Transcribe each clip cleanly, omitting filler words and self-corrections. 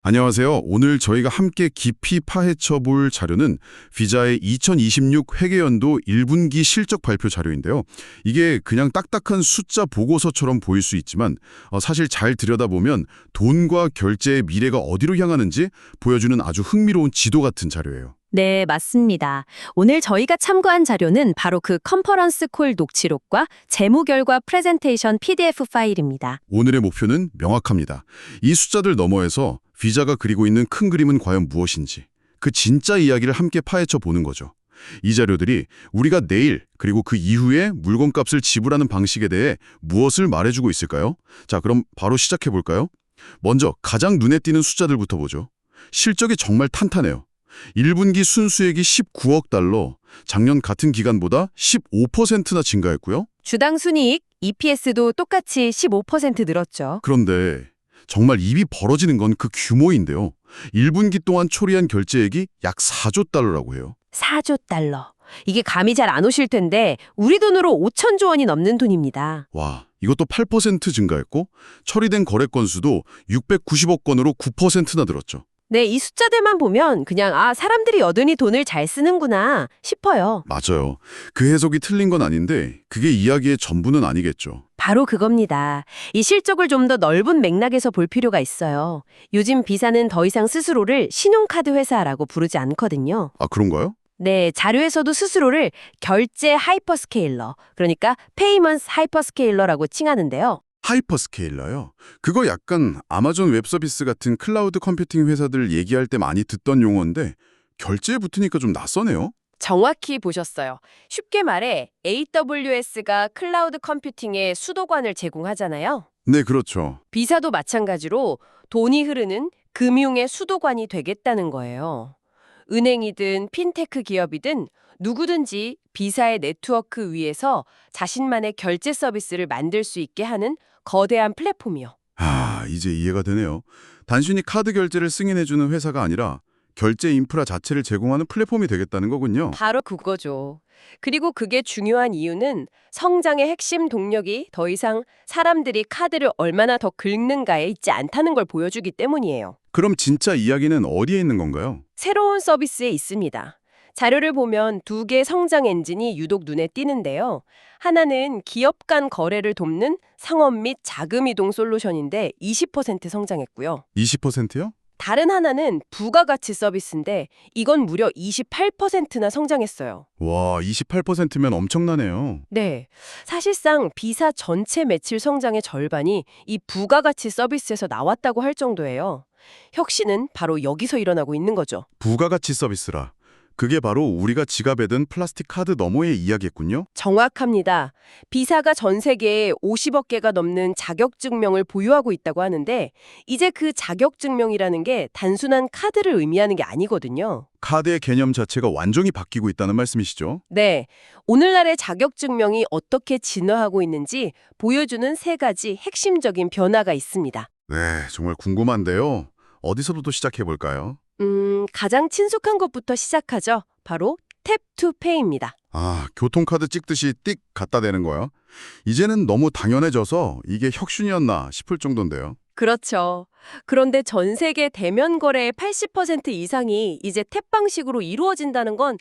안녕하세요. 오늘 저희가 함께 깊이 파헤쳐 볼 자료는 비자의 2026 회계연도 1분기 실적 발표 자료인데요. 이게 그냥 딱딱한 숫자 보고서처럼 보일 수 있지만 사실 잘 들여다보면 돈과 결제의 미래가 어디로 향하는지 보여주는 아주 흥미로운 지도 같은 자료예요. 네, 맞습니다. 오늘 저희가 참고한 자료는 바로 그 컨퍼런스 콜 녹취록과 재무 결과 프레젠테이션 PDF 파일입니다. 오늘의 목표는 명확합니다. 이 숫자들 너머에서 비자가 그리고 있는 큰 그림은 과연 무엇인지, 그 진짜 이야기를 함께 파헤쳐 보는 거죠. 이 자료들이 우리가 내일 그리고 그 이후에 물건값을 지불하는 방식에 대해 무엇을 말해주고 있을까요? 자, 그럼 바로 시작해 볼까요? 먼저 가장 눈에 띄는 숫자들부터 보죠. 실적이 정말 탄탄해요. 1분기 순수익이 19억 달러, 작년 같은 기간보다 15%나 증가했고요. 주당 순이익, EPS도 똑같이 15% 늘었죠. 그런데 정말 입이 벌어지는 건 그 규모인데요. 1분기 동안 처리한 결제액이 약 4조 달러라고 해요. 4조 달러. 이게 감이 잘 안 오실 텐데 우리 돈으로 5천조 원이 넘는 돈입니다. 와, 이것도 8% 증가했고 처리된 거래 건수도 690억 건으로 9%나 늘었죠. 네, 이 숫자들만 보면 그냥 사람들이 여전히 돈을 잘 쓰는구나 싶어요. 맞아요. 그 해석이 틀린 건 아닌데 그게 이야기의 전부는 아니겠죠. 바로 그겁니다. 이 실적을 좀 더 넓은 맥락에서 볼 필요가 있어요. 요즘 비사는 더 이상 스스로를 신용카드 회사라고 부르지 않거든요. 아, 그런가요? 네, 자료에서도 스스로를 결제 하이퍼스케일러, 그러니까 페이먼스 하이퍼스케일러라고 칭하는데요. 하이퍼스케일러요. 그거 약간 아마존 웹서비스 같은 클라우드 컴퓨팅 회사들 얘기할 때 많이 듣던 용어인데 결제에 붙으니까 좀 낯서네요. 정확히 보셨어요. 쉽게 말해 AWS가 클라우드 컴퓨팅의 수도관을 제공하잖아요. 네, 그렇죠. 비사도 마찬가지로 돈이 흐르는 금융의 수도관이 되겠다는 거예요. 은행이든 핀테크 기업이든 누구든지 비사의 네트워크 위에서 자신만의 결제 서비스를 만들 수 있게 하는 거대한 플랫폼이요. 아, 이제 이해가 되네요. 단순히 카드 결제를 승인해주는 회사가 아니라 결제 인프라 자체를 제공하는 플랫폼이 되겠다는 거군요. 바로 그거죠. 그리고 그게 중요한 이유는 성장의 핵심 동력이 더 이상 사람들이 카드를 얼마나 더 긁는가에 있지 않다는 걸 보여주기 때문이에요. 그럼 진짜 이야기는 어디에 있는 건가요? 새로운 서비스에 있습니다. 자료를 보면 두 개의 성장 엔진이 유독 눈에 띄는데요. 하나는 기업 간 거래를 돕는 상업 및 자금 이동 솔루션인데 20% 성장했고요. 20%요? 다른 하나는 부가가치 서비스인데 이건 무려 28%나 성장했어요. 와, 28%면 엄청나네요. 네, 사실상 비사 전체 매출 성장의 절반이 이 부가가치 서비스에서 나왔다고 할 정도예요. 혁신은 바로 여기서 일어나고 있는 거죠. 부가가치 서비스라. 그게 바로 우리가 지갑에 든 플라스틱 카드 너머의 이야기였군요. 정확합니다. 비사가 전 세계에 50억 개가 넘는 자격증명을 보유하고 있다고 하는데 이제 그 자격증명이라는 게 단순한 카드를 의미하는 게 아니거든요. 카드의 개념 자체가 완전히 바뀌고 있다는 말씀이시죠? 네, 오늘날의 자격증명이 어떻게 진화하고 있는지 보여주는 세 가지 핵심적인 변화가 있습니다. 네, 정말 궁금한데요. 어디서부터 시작해볼까요? 가장 친숙한 것부터 시작하죠. 바로 탭투페이입니다. 아, 교통카드 찍듯이 띡 갖다 대는 거요? 이제는 너무 당연해져서 이게 혁신이었나 싶을 정도인데요. 그렇죠. 그런데 전 세계 대면 거래의 80% 이상이 이제 탭 방식으로 이루어진다는 건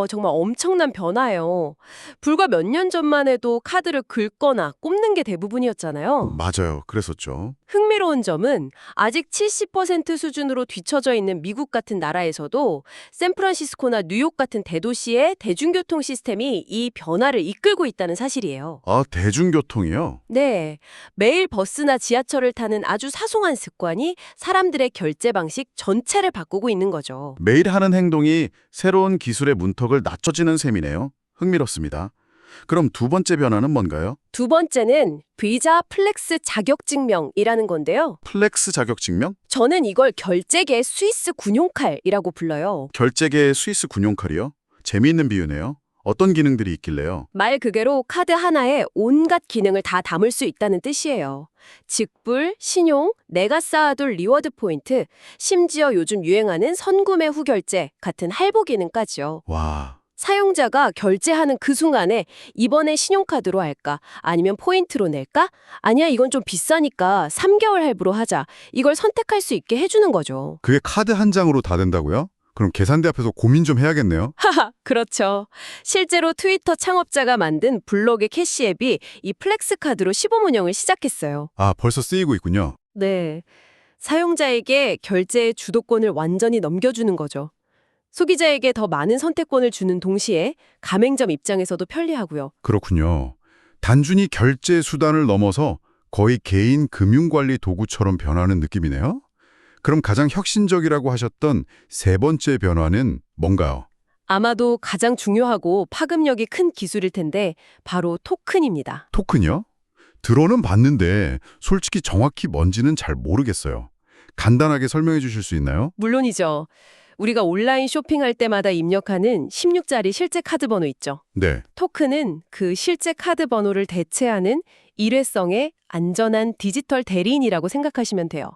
정말 엄청난 변화예요. 불과 몇 년 전만 해도 카드를 긁거나 꼽는 게 대부분이었잖아요. 맞아요. 그랬었죠. 흥미로운 점은 아직 70% 수준으로 뒤처져 있는 미국 같은 나라에서도 샌프란시스코나 뉴욕 같은 대도시의 대중교통 시스템이 이 변화를 이끌고 있다는 사실이에요. 아, 대중교통이요? 네, 매일 버스나 지하철을 타는 아주 사소한 습관이 사람들의 결제 방식 전체를 바꾸고 있는 거죠. 매일 하는 행동이 새로운 기술의 문턱을 낮춰지는 셈이네요. 흥미롭습니다. 그럼 두 번째 변화는 뭔가요? 두 번째는 비자 플렉스 자격증명이라는 건데요. 플렉스 자격증명? 저는 이걸 결제계 스위스 군용칼이라고 불러요. 결제계의 스위스 군용칼이요? 재미있는 비유네요. 어떤 기능들이 있길래요? 말 그대로 카드 하나에 온갖 기능을 다 담을 수 있다는 뜻이에요. 직불, 신용, 내가 쌓아둘 리워드 포인트, 심지어 요즘 유행하는 선구매 후 결제 같은 할부 기능까지요. 와, 사용자가 결제하는 그 순간에 이번에 신용카드로 할까? 아니면 포인트로 낼까? 아니야, 이건 좀 비싸니까 3개월 할부로 하자. 이걸 선택할 수 있게 해주는 거죠. 그게 카드 한 장으로 다 된다고요? 그럼 계산대 앞에서 고민 좀 해야겠네요. 하하, 그렇죠. 실제로 트위터 창업자가 만든 블로그 캐시 앱이 이 플렉스 카드로 시범 운영을 시작했어요. 아, 벌써 쓰이고 있군요. 네. 사용자에게 결제의 주도권을 완전히 넘겨주는 거죠. 소비자에게 더 많은 선택권을 주는 동시에 가맹점 입장에서도 편리하고요. 그렇군요. 단순히 결제 수단을 넘어서 거의 개인 금융관리 도구처럼 변하는 느낌이네요. 그럼 가장 혁신적이라고 하셨던 세 번째 변화는 뭔가요? 아마도 가장 중요하고 파급력이 큰 기술일 텐데 바로 토큰입니다. 토큰이요? 들어는 봤는데 솔직히 정확히 뭔지는 잘 모르겠어요. 간단하게 설명해 주실 수 있나요? 물론이죠. 우리가 온라인 쇼핑할 때마다 입력하는 16자리 실제 카드 번호 있죠. 네. 토큰은 그 실제 카드 번호를 대체하는 일회성의 안전한 디지털 대리인이라고 생각하시면 돼요.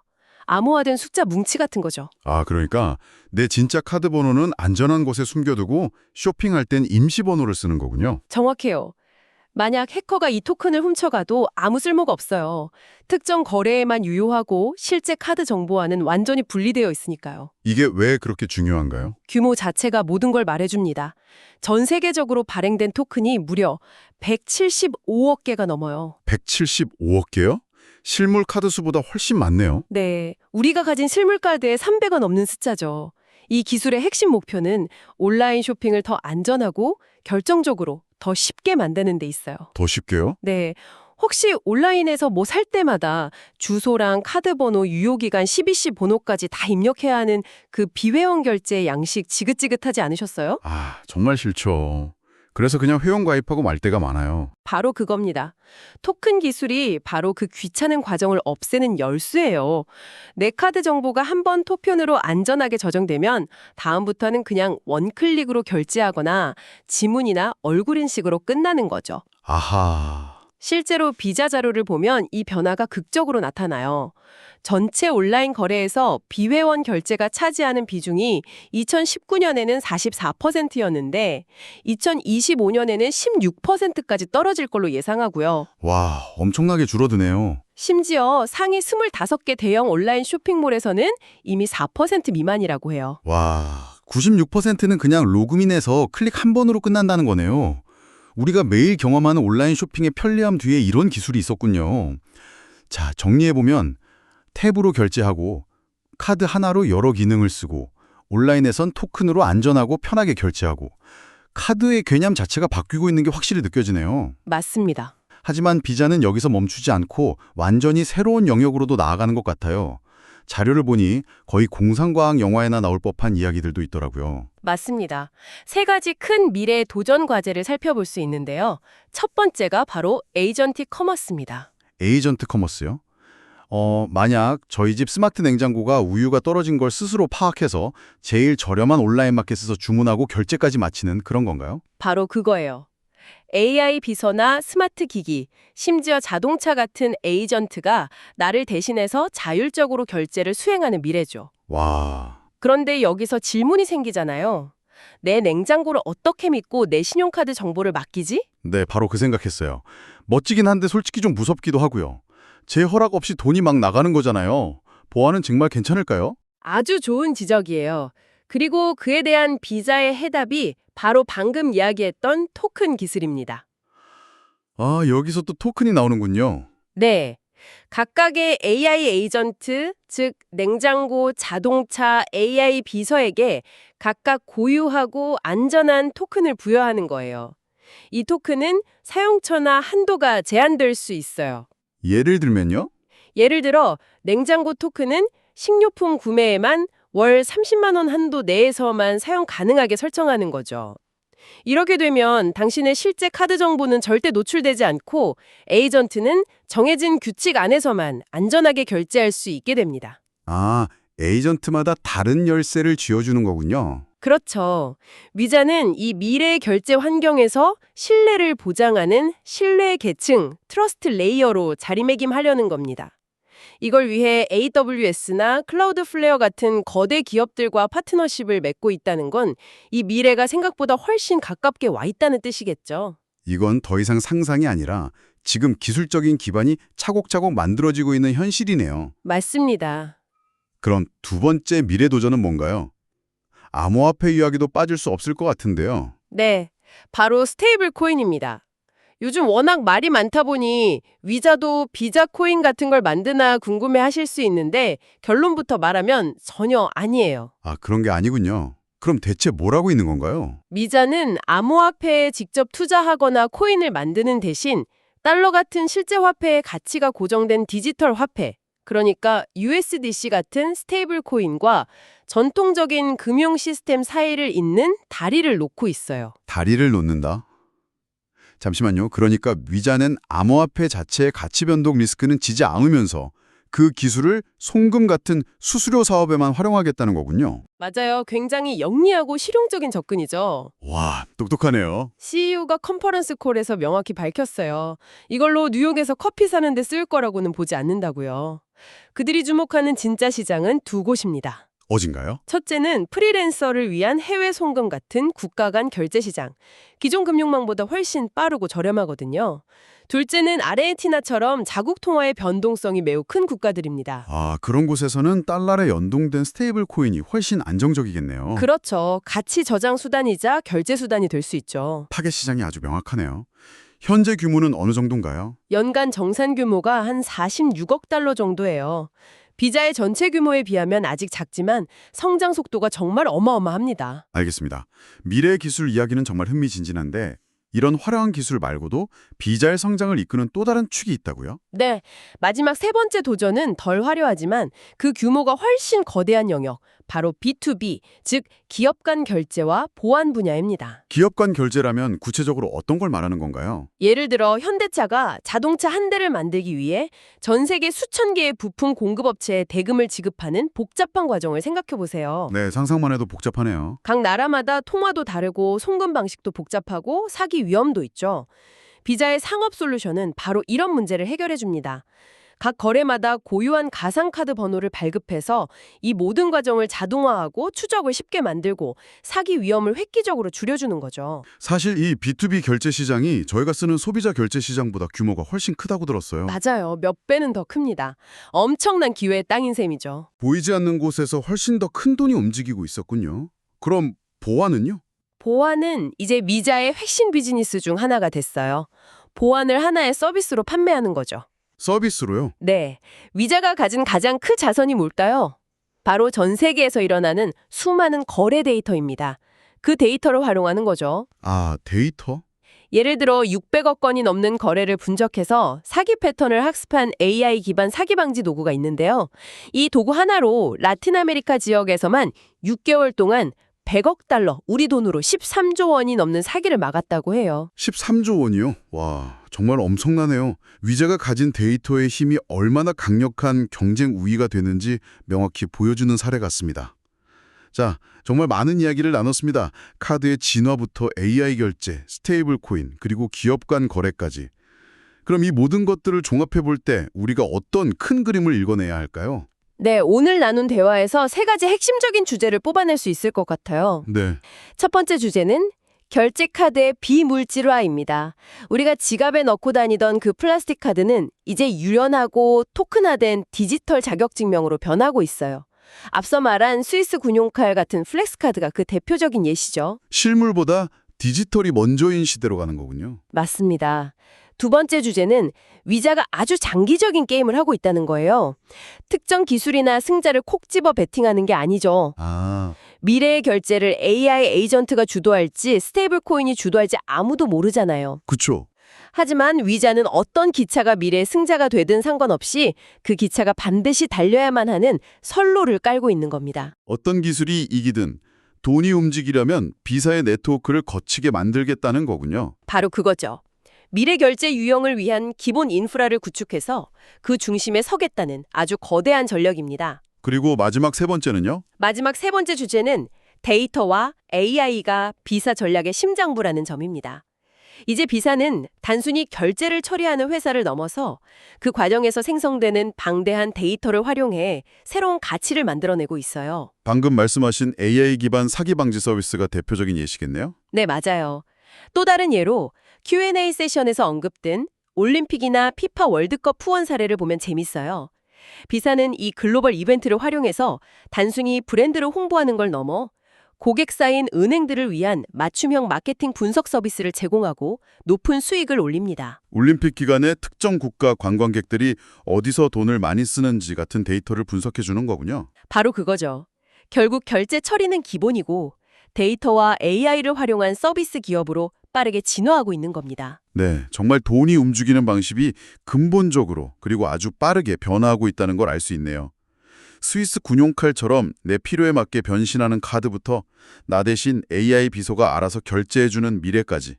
암호화된 숫자 뭉치 같은 거죠. 아, 그러니까 내 진짜 카드 번호는 안전한 곳에 숨겨두고 쇼핑할 땐 임시 번호를 쓰는 거군요. 정확해요. 만약 해커가 이 토큰을 훔쳐가도 아무 쓸모가 없어요. 특정 거래에만 유효하고 실제 카드 정보와는 완전히 분리되어 있으니까요. 이게 왜 그렇게 중요한가요? 규모 자체가 모든 걸 말해줍니다. 전 세계적으로 발행된 토큰이 무려 175억 개가 넘어요. 175억 개요? 실물 카드 수보다 훨씬 많네요. 네, 우리가 가진 실물 카드의 3배가 넘는 숫자죠. 이 기술의 핵심 목표는 온라인 쇼핑을 더 안전하고 결정적으로 더 쉽게 만드는 데 있어요. 더 쉽게요? 네, 혹시 온라인에서 뭐 살 때마다 주소랑 카드 번호, 유효기간, CBC 번호까지 다 입력해야 하는 그 비회원 결제 양식 지긋지긋하지 않으셨어요? 아, 정말 싫죠. 그래서 그냥 회원 가입하고 말 때가 많아요. 바로 그겁니다. 토큰 기술이 바로 그 귀찮은 과정을 없애는 열쇠예요. 내 카드 정보가 한 번 토큰으로 안전하게 저장되면 다음부터는 그냥 원클릭으로 결제하거나 지문이나 얼굴 인식으로 끝나는 거죠. 아하. 실제로 비자 자료를 보면 이 변화가 극적으로 나타나요. 전체 온라인 거래에서 비회원 결제가 차지하는 비중이 2019년에는 44%였는데 2025년에는 16%까지 떨어질 걸로 예상하고요. 와, 엄청나게 줄어드네요. 심지어 상위 25개 대형 온라인 쇼핑몰에서는 이미 4% 미만이라고 해요. 와, 96%는 그냥 로그인해서 클릭 한 번으로 끝난다는 거네요. 우리가 매일 경험하는 온라인 쇼핑의 편리함 뒤에 이런 기술이 있었군요. 자, 정리해보면 탭으로 결제하고 카드 하나로 여러 기능을 쓰고 온라인에선 토큰으로 안전하고 편하게 결제하고 카드의 개념 자체가 바뀌고 있는 게 확실히 느껴지네요. 맞습니다. 하지만 비자는 여기서 멈추지 않고 완전히 새로운 영역으로도 나아가는 것 같아요. 자료를 보니 거의 공상과학 영화에나 나올 법한 이야기들도 있더라고요. 맞습니다. 세 가지 큰 미래의 도전 과제를 살펴볼 수 있는데요. 첫 번째가 바로 에이전티 커머스입니다. 에이전트 커머스요? 만약 저희 집 스마트 냉장고가 우유가 떨어진 걸 스스로 파악해서 제일 저렴한 온라인 마켓에서 주문하고 결제까지 마치는 그런 건가요? 바로 그거예요. AI 비서나 스마트 기기, 심지어 자동차 같은 에이전트가 나를 대신해서 자율적으로 결제를 수행하는 미래죠. 와, 그런데 여기서 질문이 생기잖아요. 내 냉장고를 어떻게 믿고 내 신용카드 정보를 맡기지? 네, 바로 그 생각했어요. 멋지긴 한데 솔직히 좀 무섭기도 하고요. 제 허락 없이 돈이 막 나가는 거잖아요. 보안은 정말 괜찮을까요? 아주 좋은 지적이에요. 그리고 그에 대한 비자의 해답이 바로 방금 이야기했던 토큰 기술입니다. 아, 여기서 또 토큰이 나오는군요. 네. 각각의 AI 에이전트, 즉 냉장고, 자동차, AI 비서에게 각각 고유하고 안전한 토큰을 부여하는 거예요. 이 토큰은 사용처나 한도가 제한될 수 있어요. 예를 들면요? 예를 들어 냉장고 토큰은 식료품 구매에만 월 30만 원 한도 내에서만 사용 가능하게 설정하는 거죠. 이렇게 되면 당신의 실제 카드 정보는 절대 노출되지 않고 에이전트는 정해진 규칙 안에서만 안전하게 결제할 수 있게 됩니다. 아, 에이전트마다 다른 열쇠를 쥐어주는 거군요. 그렇죠. 위자는 이 미래 결제 환경에서 신뢰를 보장하는 신뢰 계층, 트러스트 레이어로 자리매김하려는 겁니다. 이걸 위해 AWS나 클라우드플레어 같은 거대 기업들과 파트너십을 맺고 있다는 건 이 미래가 생각보다 훨씬 가깝게 와 있다는 뜻이겠죠. 이건 더 이상 상상이 아니라 지금 기술적인 기반이 차곡차곡 만들어지고 있는 현실이네요. 맞습니다. 그럼 두 번째 미래 도전은 뭔가요? 암호화폐 이야기도 빠질 수 없을 것 같은데요. 네, 바로 스테이블 코인입니다. 요즘 워낙 말이 많다 보니 위자도 비자 코인 같은 걸 만드나 궁금해 하실 수 있는데 결론부터 말하면 전혀 아니에요. 아, 그런 게 아니군요. 그럼 대체 뭘 하고 있는 건가요? 미자는 암호화폐에 직접 투자하거나 코인을 만드는 대신 달러 같은 실제 화폐의 가치가 고정된 디지털 화폐, 그러니까 USDC 같은 스테이블 코인과 전통적인 금융 시스템 사이를 잇는 다리를 놓고 있어요. 다리를 놓는다? 잠시만요. 그러니까 위자는 암호화폐 자체의 가치 변동 리스크는 지지 않으면서 그 기술을 송금 같은 수수료 사업에만 활용하겠다는 거군요. 맞아요. 굉장히 영리하고 실용적인 접근이죠. 와, 똑똑하네요. CEO가 컨퍼런스 콜에서 명확히 밝혔어요. 이걸로 뉴욕에서 커피 사는데 쓸 거라고는 보지 않는다고요. 그들이 주목하는 진짜 시장은 두 곳입니다. 어딘가요? 첫째는 프리랜서를 위한 해외 송금 같은 국가 간 결제 시장. 기존 금융망보다 훨씬 빠르고 저렴하거든요. 둘째는 아르헨티나처럼 자국 통화의 변동성이 매우 큰 국가들입니다. 아, 그런 곳에서는 달러에 연동된 스테이블 코인이 훨씬 안정적이겠네요. 그렇죠. 가치 저장 수단이자 결제 수단이 될 수 있죠. 타겟 시장이 아주 명확하네요. 현재 규모는 어느 정도인가요? 연간 정산 규모가 한 46억 달러 정도예요. 비자의 전체 규모에 비하면 아직 작지만 성장 속도가 정말 어마어마합니다. 알겠습니다. 미래 기술 이야기는 정말 흥미진진한데 이런 화려한 기술 말고도 비자의 성장을 이끄는 또 다른 축이 있다고요? 네, 마지막 세 번째 도전은 덜 화려하지만 그 규모가 훨씬 거대한 영역, 바로 B2B, 즉 기업 간 결제와 보안 분야입니다. 기업 간 결제라면 구체적으로 어떤 걸 말하는 건가요? 예를 들어 현대차가 자동차 한 대를 만들기 위해 전 세계 수천 개의 부품 공급업체에 대금을 지급하는 복잡한 과정을 생각해 보세요. 네, 상상만 해도 복잡하네요. 각 나라마다 통화도 다르고 송금 방식도 복잡하고 사기 위험도 있죠. 비자의 상업 솔루션은 바로 이런 문제를 해결해 줍니다. 각 거래마다 고유한 가상카드 번호를 발급해서 이 모든 과정을 자동화하고 추적을 쉽게 만들고 사기 위험을 획기적으로 줄여주는 거죠. 사실 이 B2B 결제 시장이 저희가 쓰는 소비자 결제 시장보다 규모가 훨씬 크다고 들었어요. 맞아요. 몇 배는 더 큽니다. 엄청난 기회의 땅인 셈이죠. 보이지 않는 곳에서 훨씬 더 큰 돈이 움직이고 있었군요. 그럼 보안은요? 보안은 이제 미자의 핵심 비즈니스 중 하나가 됐어요. 보안을 하나의 서비스로 판매하는 거죠. 서비스로요? 네, 위자가 가진 가장 큰 자산이 뭘까요? 바로 전 세계에서 일어나는 수많은 거래 데이터입니다. 그 데이터를 활용하는 거죠. 아, 데이터? 예를 들어 600억 건이 넘는 거래를 분석해서 사기 패턴을 학습한 AI 기반 사기 방지 도구가 있는데요. 이 도구 하나로 라틴 아메리카 지역에서만 6개월 동안 100억 달러, 우리 돈으로 13조 원이 넘는 사기를 막았다고 해요. 13조 원이요? 와, 정말 엄청나네요. 위자가 가진 데이터의 힘이 얼마나 강력한 경쟁 우위가 되는지 명확히 보여주는 사례 같습니다. 자, 정말 많은 이야기를 나눴습니다. 카드의 진화부터 AI 결제, 스테이블 코인, 그리고 기업 간 거래까지. 그럼 이 모든 것들을 종합해 볼 때 우리가 어떤 큰 그림을 읽어내야 할까요? 네, 오늘 나눈 대화에서 세 가지 핵심적인 주제를 뽑아낼 수 있을 것 같아요. 네. 첫 번째 주제는 결제 카드의 비물질화입니다. 우리가 지갑에 넣고 다니던 그 플라스틱 카드는 이제 유연하고 토큰화된 디지털 자격증명으로 변하고 있어요. 앞서 말한 스위스 군용칼 같은 플렉스 카드가 그 대표적인 예시죠. 실물보다 디지털이 먼저인 시대로 가는 거군요. 맞습니다. 두 번째 주제는 위자가 아주 장기적인 게임을 하고 있다는 거예요. 특정 기술이나 승자를 콕 집어 베팅하는 게 아니죠. 아, 미래의 결제를 AI 에이전트가 주도할지 스테이블 코인이 주도할지 아무도 모르잖아요. 그쵸. 하지만 위자는 어떤 기차가 미래의 승자가 되든 상관없이 그 기차가 반드시 달려야만 하는 선로를 깔고 있는 겁니다. 어떤 기술이 이기든 돈이 움직이려면 비사의 네트워크를 거치게 만들겠다는 거군요. 바로 그거죠. 미래 결제 유형을 위한 기본 인프라를 구축해서 그 중심에 서겠다는 아주 거대한 전력입니다. 그리고 마지막 세 번째는요? 마지막 세 번째 주제는 데이터와 AI가 비사 전략의 심장부라는 점입니다. 이제 비사는 단순히 결제를 처리하는 회사를 넘어서 그 과정에서 생성되는 방대한 데이터를 활용해 새로운 가치를 만들어내고 있어요. 방금 말씀하신 AI 기반 사기 방지 서비스가 대표적인 예시겠네요? 네, 맞아요. 또 다른 예로 Q&A 세션에서 언급된 올림픽이나 피파 월드컵 후원 사례를 보면 재밌어요. 비사는 이 글로벌 이벤트를 활용해서 단순히 브랜드를 홍보하는 걸 넘어 고객사인 은행들을 위한 맞춤형 마케팅 분석 서비스를 제공하고 높은 수익을 올립니다. 올림픽 기간에 특정 국가 관광객들이 어디서 돈을 많이 쓰는지 같은 데이터를 분석해 주는 거군요. 바로 그거죠. 결국 결제 처리는 기본이고 데이터와 AI를 활용한 서비스 기업으로 빠르게 진화하고 있는 겁니다. 네, 정말 돈이 움직이는 방식이 근본적으로 그리고 아주 빠르게 변화하고 있다는 걸 알 수 있네요. 스위스 군용칼처럼 내 필요에 맞게 변신하는 카드부터 나 대신 AI 비서가 알아서 결제해주는 미래까지.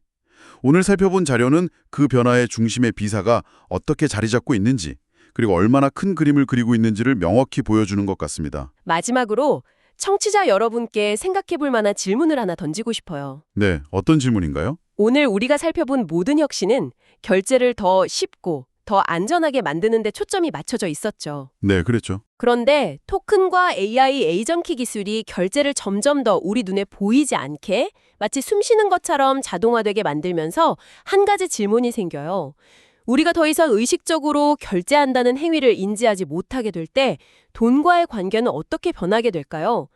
오늘 살펴본 자료는 그 변화의 중심에 비사가 어떻게 자리 잡고 있는지, 그리고 얼마나 큰 그림을 그리고 있는지를 명확히 보여주는 것 같습니다. 마지막으로 청취자 여러분께 생각해 볼 만한 질문을 하나 던지고 싶어요. 네, 어떤 질문인가요? 오늘 우리가 살펴본 모든 혁신은 결제를 더 쉽고 더 안전하게 만드는 데 초점이 맞춰져 있었죠. 네, 그랬죠. 그런데 토큰과 AI 에이전키 기술이 결제를 점점 더 우리 눈에 보이지 않게 마치 숨쉬는 것처럼 자동화되게 만들면서 한 가지 질문이 생겨요. 우리가 더 이상 의식적으로 결제한다는 행위를 인지하지 못하게 될 때 돈과의 관계는 어떻게 변하게 될까요?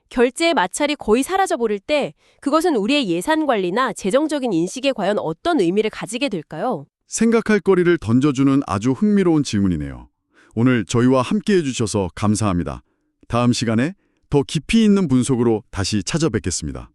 결제의 마찰이 거의 사라져 버릴 때 그것은 우리의 예산 관리나 재정적인 인식에 과연 어떤 의미를 가지게 될까요? 생각할 거리를 던져주는 아주 흥미로운 질문이네요. 오늘 저희와 함께 해주셔서 감사합니다. 다음 시간에 더 깊이 있는 분석으로 다시 찾아뵙겠습니다.